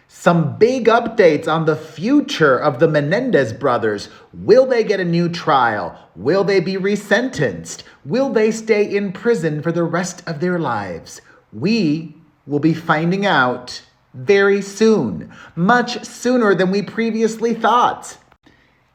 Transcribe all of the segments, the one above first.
Some big updates on the future of the Menendez brothers. Will they get a new trial? Will they be resentenced? Will they stay in prison for the rest of their lives? We will be finding out very soon, much sooner than we previously thought.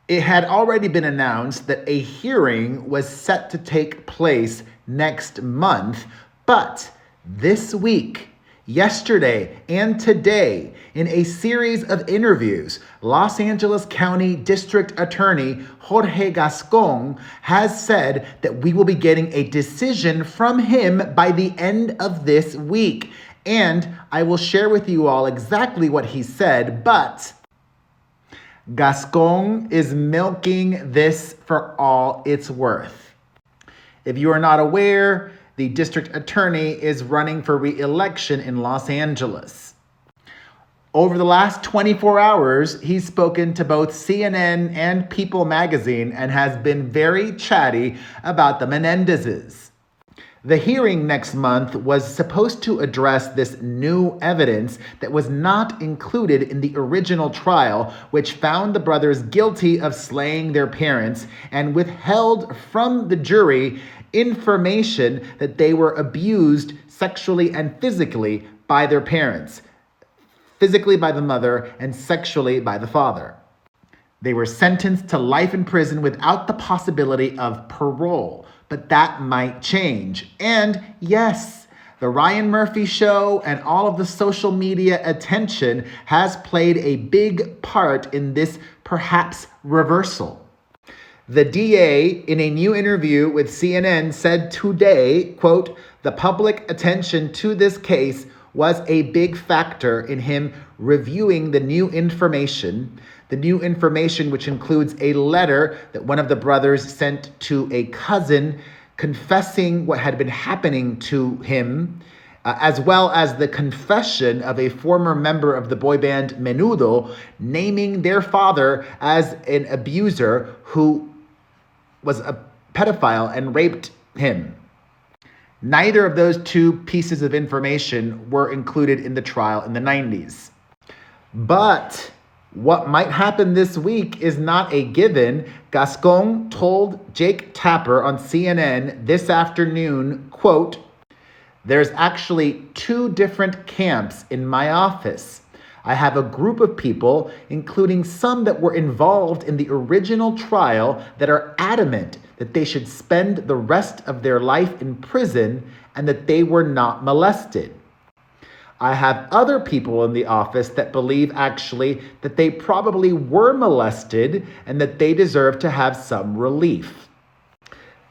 It had already been announced that a hearing was set to take place next month, but this week, yesterday and today, in a series of interviews, Los Angeles County District Attorney Jorge Gascon has said that we will be getting a decision from him by the end of this week. And I will share with you all exactly what he said, but Gascon is milking this for all it's worth. If you are not aware, the district attorney is running for re-election in Los Angeles. Over the last 24 hours, he's spoken to both CNN and People magazine and has been very chatty about the Menendezes. The hearing next month was supposed to address this new evidence that was not included in the original trial, which found the brothers guilty of slaying their parents and withheld from the jury information that they were abused sexually and physically by their parents, physically by the mother and sexually by the father. They were sentenced to life in prison without the possibility of parole, but that might change. And yes, the Ryan Murphy show and all of the social media attention has played a big part in this perhaps reversal. The DA, in a new interview with CNN, said today, quote, "The public attention to this case was a big factor in him reviewing the new information which includes a letter that one of the brothers sent to a cousin confessing what had been happening to him, as well as the confession of a former member of the boy band Menudo, naming their father as an abuser who was a pedophile and raped him." Neither of those two pieces of information were included in the trial in the 90s. But what might happen this week is not a given. Gascon told Jake Tapper on CNN this afternoon, quote, "There's actually two different camps in my office. I have a group of people, including some that were involved in the original trial, that are adamant that they should spend the rest of their life in prison and that they were not molested. I have other people in the office that believe actually that they probably were molested and that they deserve to have some relief."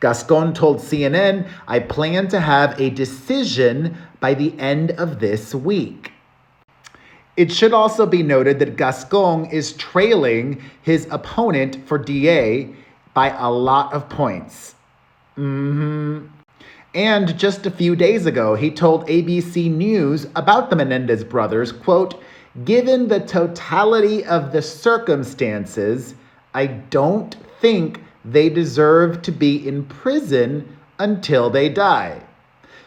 Gascon told CNN, "I plan to have a decision by the end of this week." It should also be noted that Gascon is trailing his opponent for DA by a lot of points. And just a few days ago, he told ABC News about the Menendez brothers, quote, "Given the totality of the circumstances, I don't think they deserve to be in prison until they die."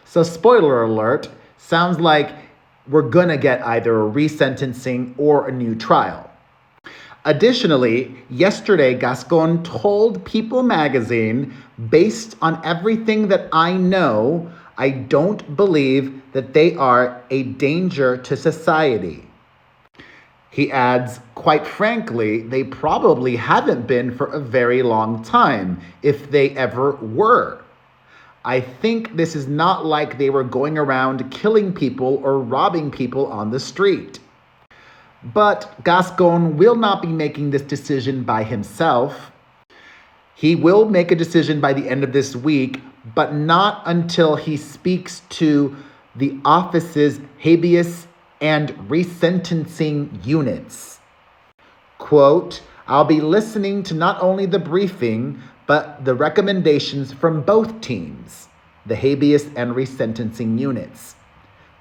So spoiler alert, sounds like we're gonna get either a resentencing or a new trial. Additionally, yesterday, Gascon told People magazine, "Based on everything that I know, I don't believe that they are a danger to society." He adds, "Quite frankly, they probably haven't been for a very long time, if they ever were. I think this is not like they were going around killing people or robbing people on the street." But Gascon will not be making this decision by himself. He will make a decision by the end of this week, but not until he speaks to the office's habeas and resentencing units. Quote, "I'll be listening to not only the briefing, but the recommendations from both teams, the habeas and resentencing units."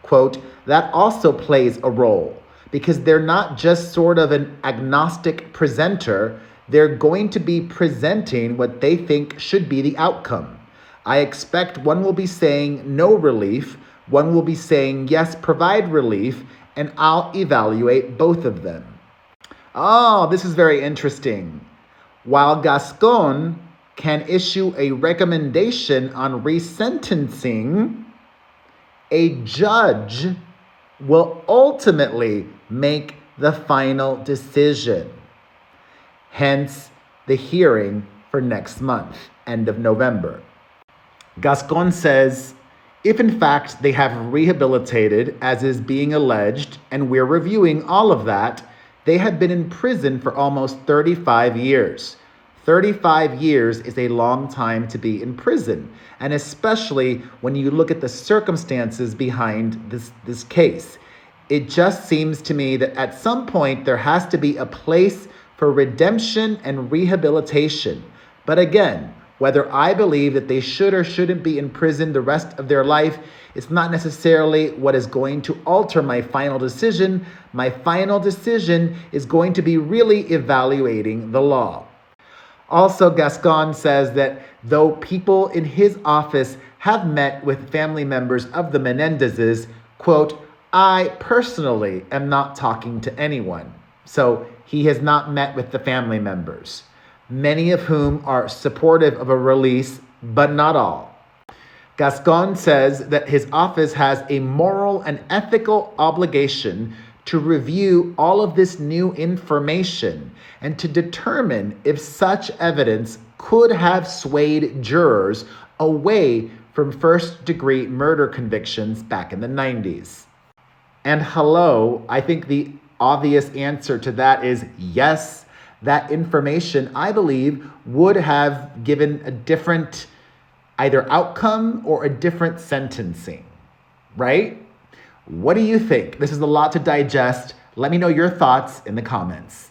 Quote, "That also plays a role, because they're not just sort of an agnostic presenter, they're going to be presenting what they think should be the outcome. I expect one will be saying no relief, one will be saying yes, provide relief, and I'll evaluate both of them. Oh, this is very interesting. While Gascon can issue a recommendation on resentencing, a judge will ultimately make the final decision. Hence, the hearing for next month, end of November. Gascon says, if in fact they have rehabilitated, as is being alleged, and we're reviewing all of that, they have been in prison for almost 35 years. 35 years is a long time to be in prison, and especially when you look at the circumstances behind this case. It just seems to me that at some point there has to be a place for redemption and rehabilitation. But again, whether I believe that they should or shouldn't be in prison the rest of their life, it's not necessarily what is going to alter my final decision. My final decision is going to be really evaluating the law. Also, Gascon says that though people in his office have met with family members of the Menendezes, quote, I personally am not talking to anyone. So he has not met with the family members, many of whom are supportive of a release, but not all. Gascon says that his office has a moral and ethical obligation to review all of this new information and to determine if such evidence could have swayed jurors away from first-degree murder convictions back in the 90s. And hello, I think the obvious answer to that is yes. That information, I believe, would have given a different either outcome or a different sentencing, right? What do you think? This is a lot to digest. Let me know your thoughts in the comments.